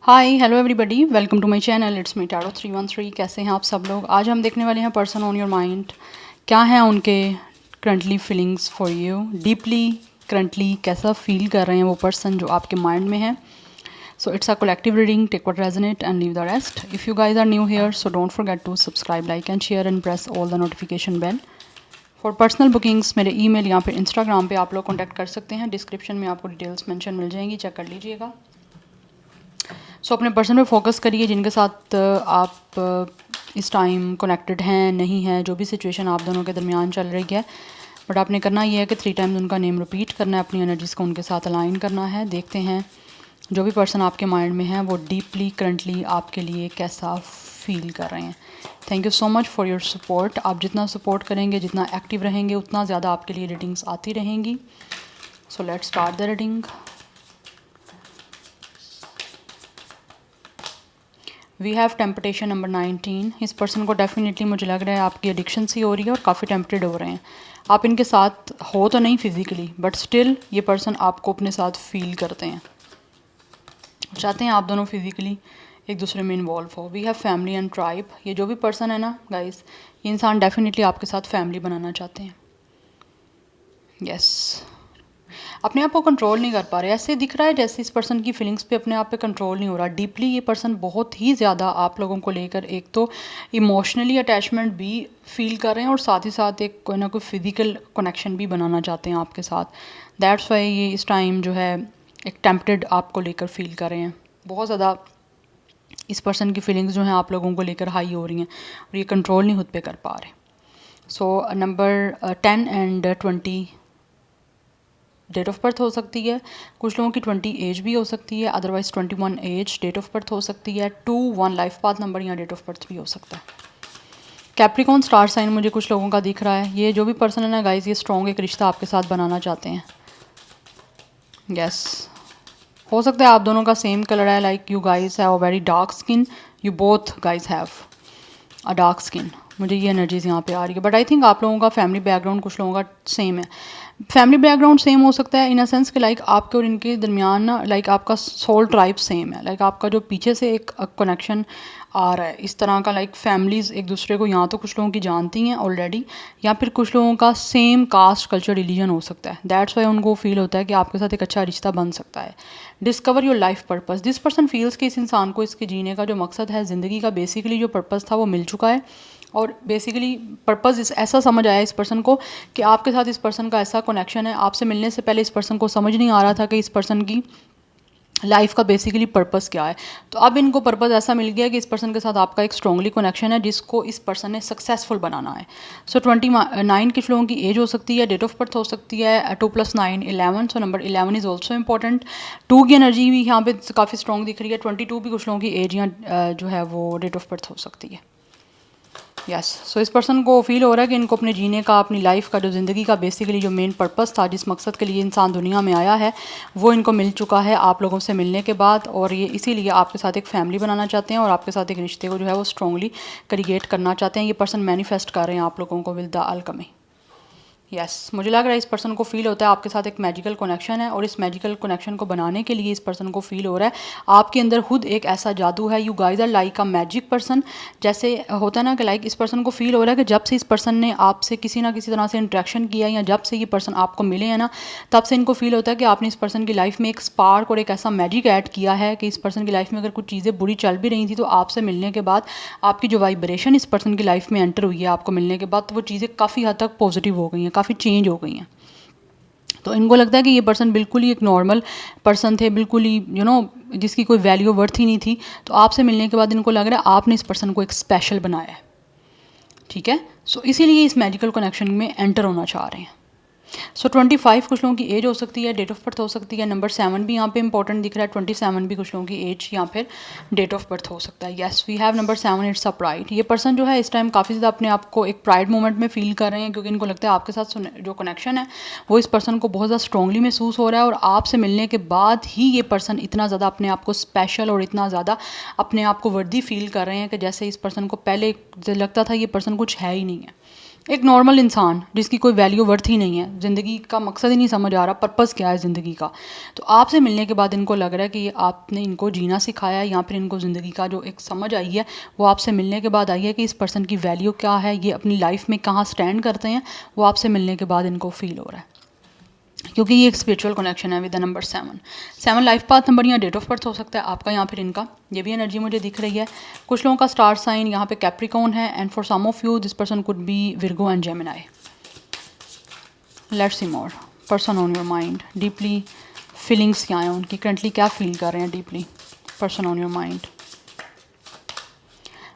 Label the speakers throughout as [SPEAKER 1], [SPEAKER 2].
[SPEAKER 1] Hi hello everybody, welcome to my channel. It's me Taro 313। कैसे हैं आप सब लोग? आज हम देखने वाले हैं पर्सन ऑन योर माइंड। क्या है उनके currently feelings for you, deeply currently कैसा फील कर रहे हैं वो पर्सन जो आपके माइंड में है। So it's a collective reading, take what resonate and leave the rest. If you guys are new here so don't forget to subscribe, like and share and press all the notification bell. For personal bookings मेरे email या फिर Instagram पे आप लोग contact कर सकते हैं। Description में आपको डिटेल्स मेंशन मिल जाएंगी, चेक कर लीजिएगा। सो अपने पर्सन पे फोकस करिए जिनके साथ आप इस टाइम कनेक्टेड हैं, नहीं हैं, जो भी सिचुएशन आप दोनों के दरमियान चल रही है। बट आपने करना ये है कि 3 टाइम्स उनका नेम रिपीट करना है, अपनी एनर्जीज़ को उनके साथ अलाइन करना है। देखते हैं जो भी पर्सन आपके माइंड में है वो डीपली करंटली आपके लिए कैसा फील कर रहे हैं। Thank you so much for your support. आप जितना सपोर्ट करेंगे, जितना एक्टिव रहेंगे, उतना ज़्यादा आपके लिए रीडिंग्स आती रहेंगी। So let's start the reading. We have temptation number 19। इस पर्सन को डेफिनेटली मुझे लग रहा है आपकी एडिक्शन सी हो रही है और काफ़ी टेम्पटेड हो रहे हैं। आप इनके साथ हो तो नहीं फिजिकली, बट स्टिल ये पर्सन आपको अपने साथ फील करते हैं, चाहते हैं आप दोनों फिजिकली एक दूसरे में इन्वॉल्व हो। We have family and tribe. ये जो भी पर्सन है ना गाइस, ये इंसान डेफिनेटली आपके साथ फैमिली बनाना चाहते हैं। यस, अपने आप को कंट्रोल नहीं कर पा रहे। ऐसे दिख रहा है जैसे इस पर्सन की फीलिंग्स पे अपने आप पे कंट्रोल नहीं हो रहा। डीपली ये पर्सन बहुत ही ज़्यादा आप लोगों को लेकर एक तो इमोशनली अटैचमेंट भी फील कर रहे हैं और साथ ही साथ एक कोई ना कोई फिजिकल कनेक्शन भी बनाना चाहते हैं आपके साथ। दैट्स वाई ये इस टाइम जो है एक टेम्पटेड आपको लेकर फील कर रहे हैं। बहुत ज़्यादा इस पर्सन की फीलिंग्स जो हैं आप लोगों को लेकर हाई हो रही हैं और ये कंट्रोल नहीं खुद पे कर पा रहे। So number 10 and 20 date of birth हो सकती है। कुछ लोगों की 20 एज भी हो सकती है, otherwise 21 as date of birth हो सकती है। 2 1 लाइफ पाथ नंबर या डेट ऑफ बर्थ भी हो सकता है। कैप्रिकॉन स्टार साइन मुझे कुछ लोगों का दिख रहा है। ये जो भी पर्सन है ना गाइज, ये स्ट्रॉन्ग एक रिश्ता आपके साथ बनाना चाहते हैं। यस, हो सकता है आप दोनों का सेम कलर है, like you guys have a very dark skin, you both guys have a dark skin. मुझे ये एनर्जीज यहाँ पे आ रही है। बट आई थिंक आप लोगों का फैमिली बैकग्राउंड कुछ लोगों का सेम है। फैमिली बैकग्राउंड सेम हो सकता है इन अ सेंस कि लाइक आपके और इनके दरमियान ना लाइक आपका सोल ट्राइब सेम है। लाइक आपका जो पीछे से एक कनेक्शन आ रहा है इस तरह का, लाइक फैमिलीज़ एक दूसरे को यहाँ तो कुछ लोगों की जानती हैं ऑलरेडी, या फिर कुछ लोगों का सेम कास्ट कल्चर रिलीजन हो सकता है। दैट्स वाई उनको फील होता है कि आपके साथ एक अच्छा रिश्ता बन सकता है। Discover your life purpose. This person feels कि इस इंसान को इसके जीने का जो मकसद है, ज़िंदगी का बेसिकली जो पर्पस था वो मिल चुका है। और बेसिकली पर्पस ऐसा समझ आया इस पर्सन को कि आपके साथ इस पर्सन का ऐसा कनेक्शन है। आपसे मिलने से पहले इस पर्सन को समझ नहीं आ रहा था कि इस पर्सन की लाइफ का बेसिकली पर्पस क्या है। तो अब इनको पर्पस ऐसा मिल गया कि इस पर्सन के साथ आपका एक स्ट्रॉन्गली कनेक्शन है जिसको इस पर्सन ने सक्सेसफुल बनाना है। सो 29 कुछ लोगों की एज हो सकती है, डेट ऑफ बर्थ हो सकती है 2 + 9 11। So number 11 is also important. 2 की एनर्जी भी यहाँ पे काफ़ी स्ट्रॉन्ग दिख रही है। 22 भी कुछ लोगों की एज या जो है वो डेट ऑफ बर्थ हो सकती है। यस, सो इस पर्सन को फील हो रहा है कि इनको अपने जीने का, अपनी लाइफ का, जो ज़िंदगी का बेसिकली जो मेन पर्पस था, जिस मकसद के लिए इंसान दुनिया में आया है, वो इनको मिल चुका है आप लोगों से मिलने के बाद। और ये इसीलिए आपके साथ एक फैमिली बनाना चाहते हैं और आपके साथ एक रिश्ते को जो है वो स्ट्रॉन्गली क्रिएट करना चाहते हैं। ये पर्सन मैनिफेस्ट कर रहे हैं आप लोगों को विद द अल्केमी। यस, मुझे लग रहा है इस पर्सन को फील होता है आपके साथ एक मैजिकल कनेक्शन है और इस मैजिकल कनेक्शन को बनाने के लिए इस पर्सन को फील हो रहा है आपके अंदर खुद एक ऐसा जादू है। You guys are like a magic person. जैसे होता है ना कि लाइक इस पर्सन को फील हो रहा है कि जब से इस पर्सन ने आपसे किसी ना किसी तरह से इंट्रैक्शन किया या जब से ये पर्सन आपको मिले हैं ना, तब से इनको फील होता है कि आपने इस पर्सन की लाइफ में एक स्पार्क और एक ऐसा मैजिक ऐड किया है कि इस पर्सन की लाइफ में अगर कुछ चीज़ें बुरी चल भी रही थी तो आपसे मिलने के बाद आपकी जो वाइब्रेशन इस पर्सन की लाइफ में एंटर हुई है आपको मिलने के बाद, तो वो चीज़ें काफ़ी हद तक पॉजिटिव हो गई हैं, काफ़ी चेंज हो गई हैं। तो इनको लगता है कि ये पर्सन बिल्कुल ही एक नॉर्मल पर्सन थे, बिल्कुल ही जिसकी कोई वैल्यू वर्थ ही नहीं थी। तो आपसे मिलने के बाद इनको लग रहा है आपने इस पर्सन को एक स्पेशल बनाया है। ठीक है, सो इसीलिए इस मैजिकल कनेक्शन में एंटर होना चाह रहे हैं। सो 25 कुछ लोगों की एज हो सकती है, डेट ऑफ बर्थ हो सकती है। नंबर 7 भी यहाँ पे इंपॉर्टेंट दिख रहा है। 27 भी कुछ लोगों की एज या फिर डेट ऑफ बर्थ हो सकता है। Yes, we have number 7, it's a pride. ये पर्सन जो है इस टाइम काफ़ी ज़्यादा अपने आप को एक प्राइड मोमेंट में फील कर रहे हैं क्योंकि इनको लगता है आपके साथ जो कनेक्शन है वो इस पर्सन को बहुत ज़्यादा स्ट्रॉन्गली महसूस हो रहा है और आपसे मिलने के बाद ही ये पर्सन इतना ज़्यादा अपने आप को स्पेशल और इतना ज़्यादा अपने आप को वर्दी फील कर रहे हैं कि जैसे इस पर्सन को पहले लगता था ये पर्सन कुछ है ही नहीं है। एक नॉर्मल इंसान जिसकी कोई वैल्यू वर्थ ही नहीं है, ज़िंदगी का मकसद ही नहीं समझ आ रहा, पर्पस क्या है ज़िंदगी का। तो आपसे मिलने के बाद इनको लग रहा है कि आपने इनको जीना सिखाया है या फिर इनको ज़िंदगी का जो एक समझ आई है वो आपसे मिलने के बाद आई है कि इस पर्सन की वैल्यू क्या है, ये अपनी लाइफ में कहाँ स्टैंड करते हैं, वो आपसे मिलने के बाद इनको फील हो रहा है, क्योंकि ये एक स्पिरिचुअल कनेक्शन है with the number 7 life path number या डेट ऑफ बर्थ हो सकता है आपका या फिर इनका। ये भी एनर्जी मुझे दिख रही है। कुछ लोगों का स्टार साइन यहाँ पे कैप्रिकॉर्न है and for some of you this person could be Virgo and Gemini. Let's see more person on your mind, deeply feelings क्या हैं उनकी, करंटली क्या फील कर रहे हैं deeply person on your mind.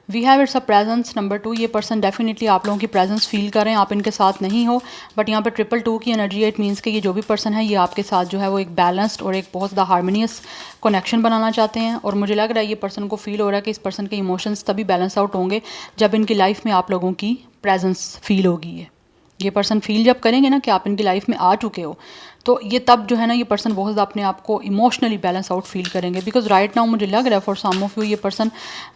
[SPEAKER 1] We have it's a presence number 2, ये person definitely आप लोगों की प्रेजेंस फील कर रहे हैं, आप इनके साथ नहीं हो, बट यहाँ पे 222 की एनर्जी है। इट मीन्स कि ये जो भी पर्सन है ये आपके साथ जो है वो एक बैलेंस्ड और एक बहुत ज़्यादा हार्मोनियस कनेक्शन बनाना चाहते हैं। और मुझे लग रहा है ये पर्सन को फील हो रहा है कि इस पर्सन के इमोशंस तभी बैलेंस आउट होंगे जब इनकी लाइफ में आप लोगों की प्रेजेंस फील होगी। ये पर्सन फील जब करेंगे ना कि आप इनकी लाइफ में आ चुके हो, तो ये तब जो है ना ये पर्सन बहुत ज़्यादा अपने आप को इमोशनली बैलेंस आउट फील करेंगे। बिकॉज राइट नाउ मुझे लग रहा है फॉर सम ऑफ यू ये पर्सन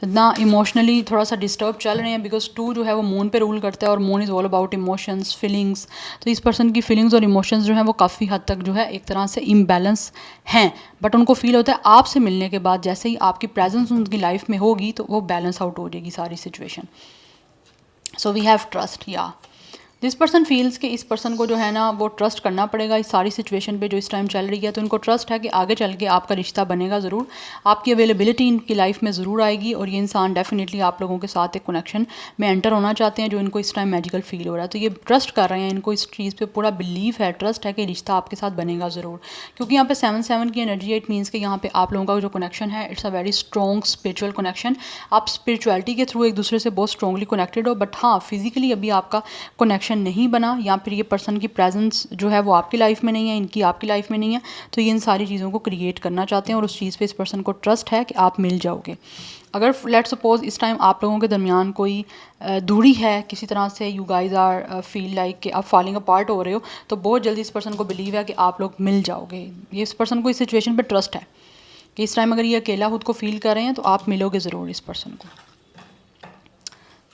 [SPEAKER 1] ना इमोशनली थोड़ा सा डिस्टर्ब चल रहे हैं, बिकॉज 2 जो है वो मून पे रूल करता है और moon is all about emotions feelings. तो इस पर्सन की फीलिंग्स और इमोशंस जो है वो काफ़ी हद तक जो है एक तरह से इम्बैलेंस हैं, बट उनको फील होता है आपसे मिलने के बाद जैसे ही आपकी प्रेजेंस उनकी लाइफ में होगी तो वो बैलेंस आउट हो जाएगी सारी situation. So we have trust, या दिस पर्सन फील्स कि इस पर्सन को जो है ना वो ट्रस्ट करना पड़ेगा इस सारी सिचुएशन पे जो इस टाइम चल रही है। तो इनको ट्रस्ट है कि आगे चल के आपका रिश्ता बनेगा ज़रूर, आपकी अवेलेबिलिटी इनकी लाइफ में ज़रूर आएगी और ये इंसान डेफिनेटली आप लोगों के साथ एक कनेक्शन में एंटर होना चाहते हैं जो इनको इस टाइम मैजिकल फील हो रहा है। तो ये ट्रस्ट कर रहे हैं, इनको इस चीज़ पर पूरा बिलीव है, ट्रस्ट है कि रिश्ता आपके साथ बनेगा ज़रूर, क्योंकि यहाँ पे 7 की एनर्जी है। इट मीन्स कि यहाँ पे आप लोगों का जो कनेक्शन है it's a very strong spiritual connection. आप स्पिरिचुअलिटी के थ्रू एक दूसरे से बहुत स्ट्रॉन्गली कनेक्टेड हो, बट हाँ फिजिकली अभी आपका कनेक्शन नहीं बना या फिर ये पर्सन की प्रेजेंस जो है वो आपकी लाइफ में नहीं है, इनकी आपकी लाइफ में नहीं है। तो ये इन सारी चीज़ों को क्रिएट करना चाहते हैं और उस चीज़ पे इस पर्सन को ट्रस्ट है कि आप मिल जाओगे। अगर लेट सपोज इस टाइम आप लोगों के दरमियान कोई दूरी है किसी तरह से, you guys are feel like कि आप फॉलिंग अपार्ट हो रहे हो, तो बहुत जल्दी इस पर्सन को बिलीव है कि आप लोग मिल जाओगे। ये इस पर्सन को इस सिचुएशन पर ट्रस्ट है कि इस टाइम अगर ये अकेला खुद को फील कर रहे हैं तो आप मिलोगे ज़रूर इस पर्सन को।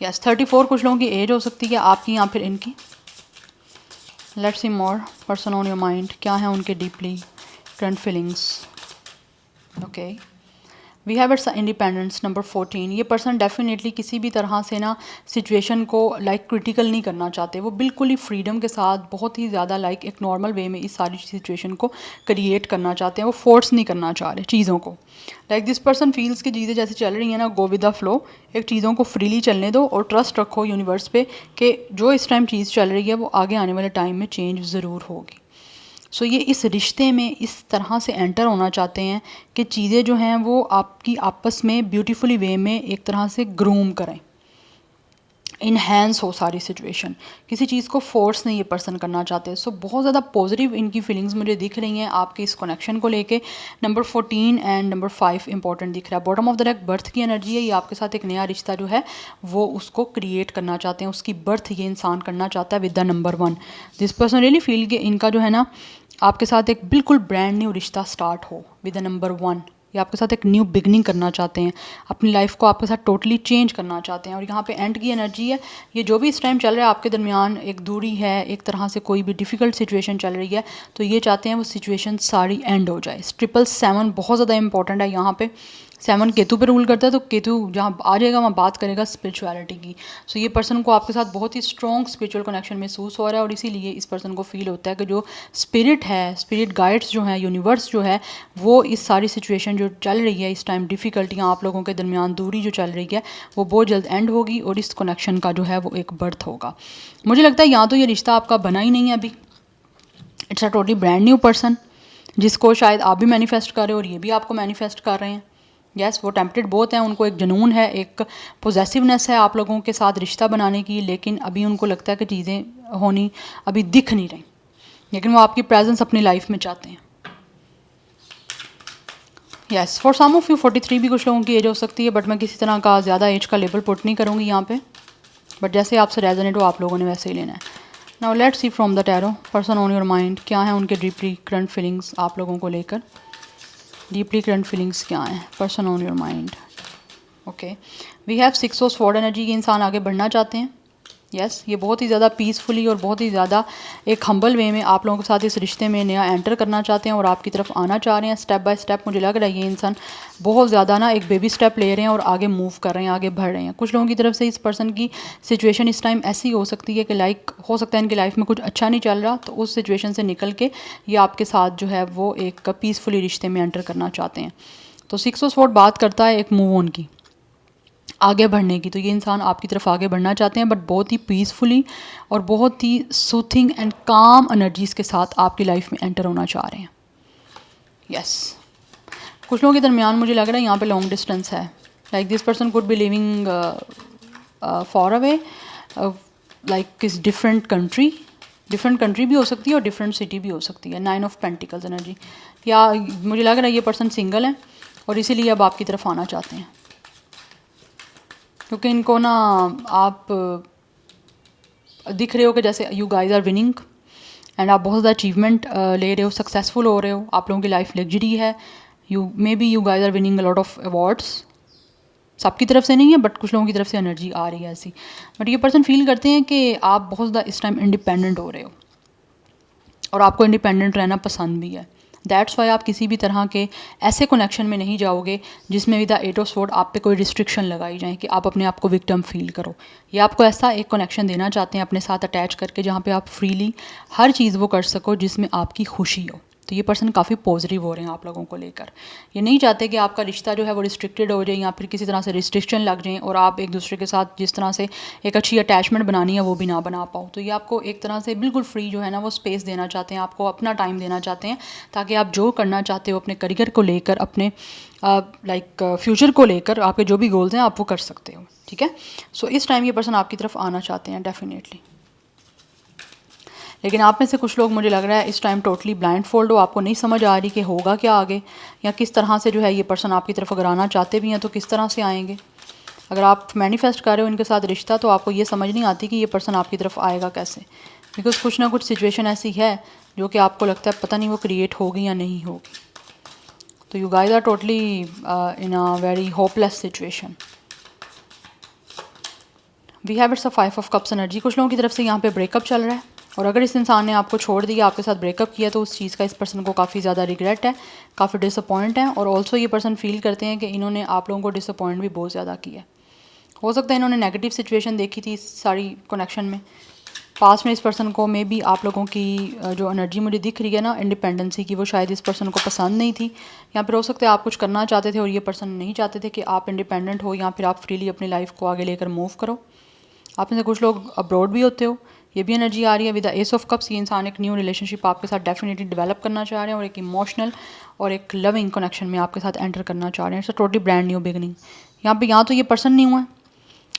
[SPEAKER 1] यस 34 कुछ लोगों की एज हो सकती है आपकी या फिर इनकी। Let's see more person on your mind, क्या है उनके deeply current feelings. Okay we have it's independence number 14, ये पर्सन डेफिनेटली किसी भी तरह से ना सिचुएशन को लाइक क्रिटिकल नहीं करना चाहते, वो बिल्कुल ही फ्रीडम के साथ बहुत ही ज़्यादा लाइक एक नॉर्मल वे में इस सारी सिचुएशन को क्रिएट करना चाहते हैं, वो फोर्स नहीं करना चाह रहे चीज़ों को। लाइक दिस पर्सन फील्स की चीज़ें जैसे चल रही हैं ना, गो विद द फ्लो, एक चीज़ों को फ्रीली चलने दो और ट्रस्ट रखो यूनिवर्स पे कि जो इस टाइम चीज़ चल रही है वो आगे आने वाले टाइम में चेंज ज़रूर होगी। सो ये इस रिश्ते में इस तरह से एंटर होना चाहते हैं कि चीज़ें जो हैं वो आपकी आपस में ब्यूटीफुली वे में एक तरह से ग्रूम करें, इन्हेंस हो सारी सिचुएशन, किसी चीज़ को फोर्स नहीं ये पर्सन करना चाहते। सो बहुत ज़्यादा पॉजिटिव इनकी फीलिंग्स मुझे दिख रही हैं आपके इस कनेक्शन को लेके। नंबर 14 एंड नंबर 5 इंपॉर्टेंट दिख रहा है। Bottom of the deck birth की एनर्जी है, ये आपके साथ एक नया रिश्ता जो है वो उसको क्रिएट करना चाहते हैं, उसकी बर्थ ये इंसान करना चाहता है with the number 1। This person really feel कि इनका जो है ना आपके साथ एक बिल्कुल ब्रांड न्यू रिश्ता स्टार्ट हो विद द नंबर 1। ये आपके साथ एक न्यू बिगनिंग करना चाहते हैं, अपनी लाइफ को आपके साथ टोटली चेंज करना चाहते हैं। और यहाँ पे एंड की एनर्जी है, ये जो भी इस टाइम चल रहा है आपके दरमियान एक दूरी है, एक तरह से कोई भी डिफ़िकल्ट सिचुएशन चल रही है, तो ये चाहते हैं वो सिचुएशन सारी एंड हो जाए। 777 बहुत ज़्यादा इंपॉर्टेंट है यहाँ पे। 7 केतु पे रूल करता है, तो केतु जहाँ आ जाएगा वहाँ बात करेगा स्पिरिचुअलिटी की। सो ये पर्सन को आपके साथ बहुत ही स्ट्रॉन्ग स्पिरिचुअल कनेक्शन महसूस हो रहा है और इसीलिए इस पर्सन को फील होता है कि जो स्पिरिट है, स्पिरिट गाइड्स जो हैं, यूनिवर्स जो है, वो इस सारी सिचुएशन जो चल रही है इस टाइम, डिफ़िकल्टियाँ आप लोगों के दरमियान दूरी जो चल रही है वो बहुत जल्द एंड होगी और इस कनेक्शन का जो है वो एक बर्थ होगा। मुझे लगता है यहाँ तो ये रिश्ता आपका बना ही नहीं है अभी, it's a totally brand new person जिसको शायद आप भी मैनिफेस्ट कर रहे हो और ये भी आपको मैनिफेस्ट कर रहे हैं। यस वो टेम्पटेड बहुत हैं, उनको एक जुनून है, एक पोजेसिवनेस है आप लोगों के साथ रिश्ता बनाने की, लेकिन अभी उनको लगता है कि चीज़ें होनी अभी दिख नहीं रही, लेकिन वो आपकी प्रेजेंस अपनी लाइफ में चाहते हैं। Yes for some of you 43 भी कुछ लोगों की एज हो सकती है, बट मैं किसी तरह का ज़्यादा एज का लेबल पुट नहीं करूँगी यहाँ पे, बट जैसे आपसे रेजोनेट हो आप लोगों ने वैसे ही लेना है। Now let's see from the tarot person on your mind, क्या है उनके डीपली करंट फीलिंग्स आप लोगों को लेकर। डीपली करंट फीलिंग्स क्या हैं person on your mind. Okay we have 6 of sword energy, ये इंसान आगे बढ़ना चाहते हैं, यस ये बहुत ही ज़्यादा पीसफुली और बहुत ही ज़्यादा एक हम्बल वे में आप लोगों के साथ इस रिश्ते में नया एंटर करना चाहते हैं और आपकी तरफ आना चाह रहे हैं स्टेप बाय स्टेप। मुझे लग रहा है ये इंसान बहुत ज़्यादा ना एक बेबी स्टेप ले रहे हैं और आगे मूव कर रहे हैं, आगे बढ़ रहे हैं। कुछ लोगों की तरफ से इस पर्सन की सिचुएशन इस टाइम ऐसी हो सकती है कि लाइक हो सकता है इनकी लाइफ में कुछ अच्छा नहीं चल रहा, तो उस सिचुएशन से निकल के ये आपके साथ जो है वो एक पीसफुली रिश्ते में एंटर करना चाहते हैं। तो 6 ऑफ स्वॉर्ड बात करता है एक मूव ऑन की, आगे बढ़ने की। तो ये इंसान आपकी तरफ आगे बढ़ना चाहते हैं, बट बहुत ही पीसफुली और बहुत ही सूथिंग एंड काम एनर्जीज़ के साथ आपकी लाइफ में एंटर होना चाह रहे हैं। यस कुछ लोगों के दरमियान मुझे लग रहा है यहाँ पे लॉन्ग डिस्टेंस है, like this person could B living for away, like किस डिफरेंट कंट्री भी हो सकती है और डिफरेंट सिटी भी हो सकती है। 9 ऑफ पेंटिकल्स एनर्जी, या मुझे लग रहा है ये पर्सन सिंगल है और इसीलिए अब आपकी तरफ आना चाहते हैं, क्योंकि इनको ना आप दिख रहे हो कि जैसे you guys are winning and आप बहुत ज़्यादा अचीवमेंट ले रहे हो, सक्सेसफुल हो रहे हो, आप लोगों की लाइफ लग्जरी है, you guys are winning a lot of awards. सबकी तरफ से नहीं है बट कुछ लोगों की तरफ से एनर्जी आ रही है ऐसी। बट ये पर्सन फील करते हैं कि आप बहुत ज़्यादा इस टाइम इंडिपेंडेंट हो रहे हो और आपको इंडिपेंडेंट रहना पसंद भी है। दैट्स वाई आप किसी भी तरह के ऐसे कनेक्शन में नहीं जाओगे जिसमें विद द 8 ऑफ स्वॉर्ड आप पे कोई रिस्ट्रिक्शन लगाई जाए कि आप अपने आप को विक्टिम फील करो। ये आपको ऐसा एक कनेक्शन देना चाहते हैं अपने साथ अटैच करके जहाँ पे आप फ्रीली हर चीज़ वो कर सको जिसमें आपकी खुशी हो। तो ये पर्सन काफ़ी पॉजिटिव हो रहे हैं आप लोगों को लेकर। ये नहीं चाहते कि आपका रिश्ता जो है वो रिस्ट्रिक्टेड हो जाए या फिर किसी तरह से रिस्ट्रिक्शन लग जाए और आप एक दूसरे के साथ जिस तरह से एक अच्छी अटैचमेंट बनानी है वो भी ना बना पाओ। तो ये आपको एक तरह से बिल्कुल फ्री जो है ना वो स्पेस देना चाहते हैं, आपको अपना टाइम देना चाहते हैं ताकि आप जो करना चाहते हो अपने करियर को लेकर, अपने फ्यूचर को लेकर, आपके जो भी गोल्स हैं आप वो कर सकते हो। ठीक है, सो इस टाइम ये पर्सन आपकी तरफ आना चाहते हैं डेफिनेटली। लेकिन आप में से कुछ लोग मुझे लग रहा है इस टाइम टोटली ब्लाइंड फोल्ड हो, आपको नहीं समझ आ रही कि होगा क्या आगे या किस तरह से जो है ये पर्सन आपकी तरफ अगर आना चाहते भी हैं तो किस तरह से आएंगे। अगर आप मैनिफेस्ट कर रहे हो इनके साथ रिश्ता तो आपको ये समझ नहीं आती कि ये पर्सन आपकी तरफ आएगा कैसे, बिकॉज कुछ ना कुछ सिचुएशन ऐसी है जो कि आपको लगता है पता नहीं वो क्रिएट होगी या नहीं होगी। तो you guys are totally in a very hopeless situation. We have it's a 5 of cups energy. कुछ लोगों की तरफ से यहाँ पे ब्रेकअप चल रहा है और अगर इस इंसान ने आपको छोड़ दिया, आपके साथ ब्रेकअप किया, तो उस चीज़ का इस पर्सन को काफ़ी ज़्यादा रिग्रेट है, काफ़ी डिसअपॉइंट है। और ऑल्सो ये पर्सन फील करते हैं कि इन्होंने आप लोगों को डिसअपॉइंट भी बहुत ज़्यादा किया है। हो सकता है इन्होंने नेगेटिव सिचुएशन देखी थी इस सारी कनेक्शन में पास में। इस पर्सन को मे बी आप लोगों की जो एनर्जी मुझे दिख रही है ना इंडिपेंडेंसी की, वो शायद इस पर्सन को पसंद नहीं थी, या फिर हो सकता है आप कुछ करना चाहते थे और ये पर्सन नहीं चाहते थे कि आप इंडिपेंडेंट हो या फिर आप फ्रीली अपनी लाइफ को आगे लेकर मूव करो। आप में से कुछ लोग अब्रॉड भी होते हो, ये भी एनर्जी आ रही है with the S of cups. ये इंसान एक न्यू रिलेशनशिप आपके साथ डेफिनेटली डेवलप करना चाह रहे हैं और एक इमोशनल और एक लविंग कनेक्शन में आपके साथ एंटर करना चाह रहे हैं। It's a totally brand new beginning. यहाँ पे या तो ये पर्सन न्यू है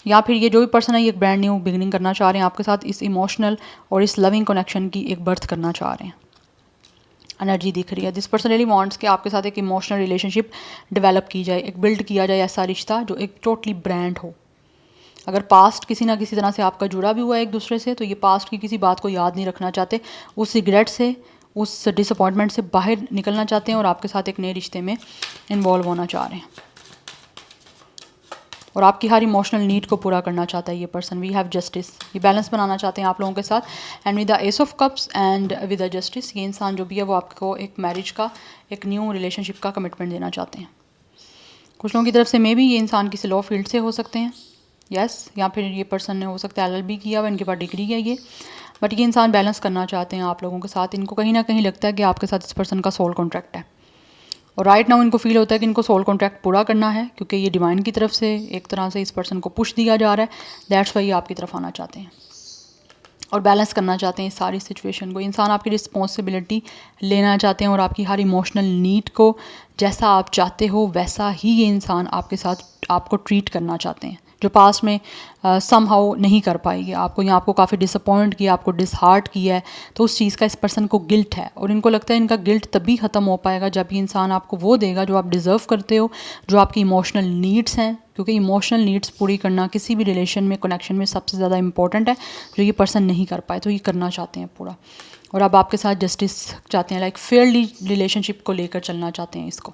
[SPEAKER 1] या फिर ये जो भी पर्सन है ये एक ब्रांड न्यू बिगनिंग करना चाह रहे हैं आपके साथ, इस इमोशनल और इस लविंग कनेक्शन की एक बर्थ करना चाह रहे हैं। एनर्जी दिख रही है दिस पर्सन रियली वांट्स कि आपके साथ एक इमोशनल रिलेशनशिप डेवलप की जाए, एक बिल्ड किया जाए ऐसा रिश्ता जो एक टोटली ब्रांड हो। अगर पास्ट किसी ना किसी तरह से आपका जुड़ा भी हुआ है एक दूसरे से, तो ये पास्ट की किसी बात को याद नहीं रखना चाहते, उस रिग्रेट से, उस डिसअपॉइंटमेंट से बाहर निकलना चाहते हैं और आपके साथ एक नए रिश्ते में इन्वॉल्व होना चाह रहे हैं और आपकी हर इमोशनल नीड को पूरा करना चाहता है ये पर्सन। वी हैव जस्टिस, ये बैलेंस बनाना चाहते हैं आप लोगों के साथ and with the S of cups and with the justice. ये इंसान जो भी है वो आपको एक मैरिज का, एक न्यू रिलेशनशिप का कमिटमेंट देना चाहते हैं। कुछ लोगों की तरफ से मे भी ये इंसान किसी लॉ फील्ड से हो सकते हैं, यस या फिर ये पर्सन ने हो सकता है LLB किया हुआ, इनके पास डिग्री है ये, बट ये इंसान बैलेंस करना चाहते हैं आप लोगों के साथ। इनको कहीं ना कहीं लगता है कि आपके साथ इस पर्सन का सोल कॉन्ट्रैक्ट है और राइट नाउ इनको फील होता है कि इनको सोल कॉन्ट्रैक्ट पूरा करना है, क्योंकि ये डिवाइन की तरफ से एक तरह से इस पर्सन को पुश दिया जा रहा है। दैट्स वाई ये आपकी तरफ आना चाहते हैं और बैलेंस करना चाहते हैं इस सारी सिचुएशन को। इंसान आपकी रिस्पॉन्सिबिलिटी लेना चाहते हैं और आपकी हर इमोशनल नीड को जैसा आप चाहते हो वैसा ही ये इंसान आपके साथ आपको ट्रीट करना चाहते हैं, जो पास्ट में समहाउ नहीं कर पाएगी आपको, या आपको काफ़ी डिसअपॉइंट किया, आपको डिसहार्ट किया है, तो उस चीज़ का इस पर्सन को गिल्ट है और इनको लगता है इनका गिल्ट तभी ख़त्म हो पाएगा जब ये इंसान आपको वो देगा जो आप डिज़र्व करते हो, जो आपकी इमोशनल नीड्स हैं, क्योंकि इमोशनल नीड्स पूरी करना किसी भी रिलेशन में, कनेक्शन में सबसे ज़्यादा इंपॉर्टेंट है, जो ये पर्सन नहीं कर पाए, तो ये करना चाहते हैं पूरा। और अब आपके साथ जस्टिस चाहते हैं, लाइक फेयरली रिलेशनशिप को लेकर चलना चाहते हैं इसको।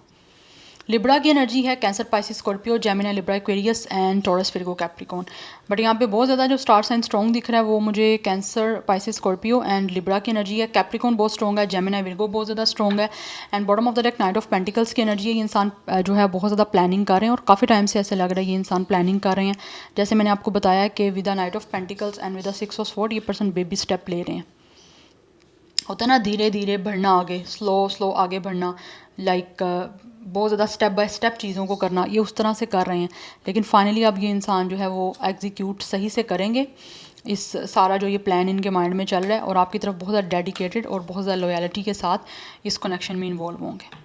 [SPEAKER 1] लिब्रा की एनर्जी है cancer, Pisces, Scorpio, Gemini, Libra, Aquarius and taurus, Virgo, Capricorn. But यहाँ पे बहुत ज़्यादा जो स्टार साइन स्ट्रॉन्ग दिख रहा है वो मुझे cancer, Pisces, Scorpio and Libra की एनर्जी है। कैप्रिकॉर्न बहुत स्ट्रॉन्ग है, जेमिनी, विर्गो बहुत ज़्यादा स्ट्रॉन्ग है and bottom of the deck night of pentacles की एनर्जी है। ये इंसान जो है बहुत ज़्यादा प्लानिंग कर रहे हैं और काफ़ी टाइम से ऐसे लग रहा है ये इंसान प्लानिंग कर रहे हैं। जैसे मैंने आपको बताया कि with the night of pentacles and with the 6 of sword ये पर्सन बेबी स्टेप ले रहे हैं। होता है ना धीरे धीरे बढ़ना आगे, स्लो स्लो आगे बढ़ना, लाइक बहुत ज़्यादा स्टेप बाय स्टेप चीज़ों को करना, ये उस तरह से कर रहे हैं। लेकिन फाइनली अब ये इंसान जो है वो एग्जीक्यूट सही से करेंगे इस सारा जो ये प्लान इनके माइंड में चल रहा है और आपकी तरफ बहुत ज़्यादा डेडिकेटेड और बहुत ज़्यादा लॉयल्टी के साथ इस कनेक्शन में इन्वॉल्व होंगे।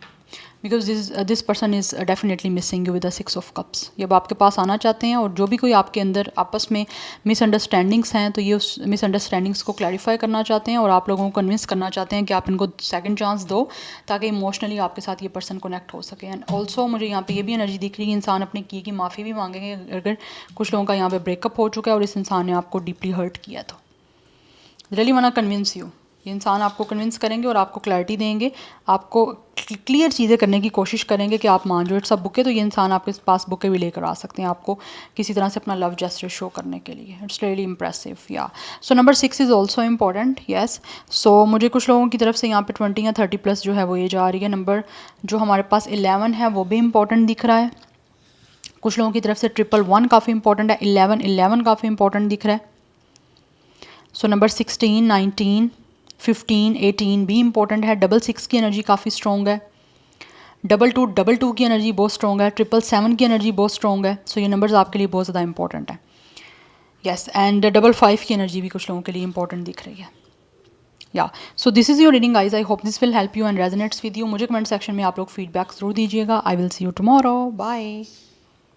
[SPEAKER 1] Because this person is definitely missing you with the 6 of cups. ये अब आपके पास आना चाहते हैं और जो भी कोई आपके अंदर आपस में मिसअंडरस्टैंडिंग्स हैं तो ये उस मिसअंडरस्टैंडिंग्स को क्लैरिफाई करना चाहते हैं और आप लोगों को कन्विंस करना चाहते हैं कि आप इनको सेकंड चांस दो ताकि इमोशनली आपके साथ ये पर्सन कनेक्ट हो सके। एंड ऑल्सो मुझे यहाँ पे ये भी एनर्जी दिख रही है, इंसान अपने की माफ़ी भी मांगेंगे अगर कुछ लोगों का यहाँ पे ब्रेकअप हो चुका है और इस इंसान ने आपको डीपली हर्ट किया तो। Really want to convince you, ये इंसान आपको कन्विंस करेंगे और आपको क्लैरिटी देंगे, आपको क्लियर चीज़ें करने की कोशिश करेंगे कि आप मान जो इट्स सब बुके, तो ये इंसान आपके पास बुके भी लेकर आ सकते हैं आपको किसी तरह से अपना लव जेस्चर शो करने के लिए। It's really impressive yeah. So number 6 is also important, yes. So मुझे कुछ लोगों की तरफ से यहाँ पे 20 या 30 प्लस जो है वो ये जा रही है। नंबर जो हमारे पास 11 है वो भी इम्पॉर्टेंट दिख रहा है। कुछ लोगों की तरफ से 111 काफ़ी इंपॉर्टेंट है, 1111 काफ़ी इंपॉर्टेंट दिख रहा है। सो नंबर 16, 19, 15, 18 भी इंपॉर्टेंट है। 666 की एनर्जी काफ़ी स्ट्रॉन्ग है। 2222 की एनर्जी बहुत स्ट्रॉन्ग है। 777 की एनर्जी बहुत स्ट्रॉन्ग है। सो ये नंबर्स आपके लिए बहुत ज़्यादा इंपॉर्टेंट है, यस। एंड 55 की एनर्जी भी कुछ लोगों के लिए इंपॉर्टेंट दिख रही है, या। So this is your reading guys, I hope this will help you and resonates with you. मुझे कमेंट सेक्शन में आप लोग फीडबैक जरूर दीजिएगा। I will see you tomorrow, bye.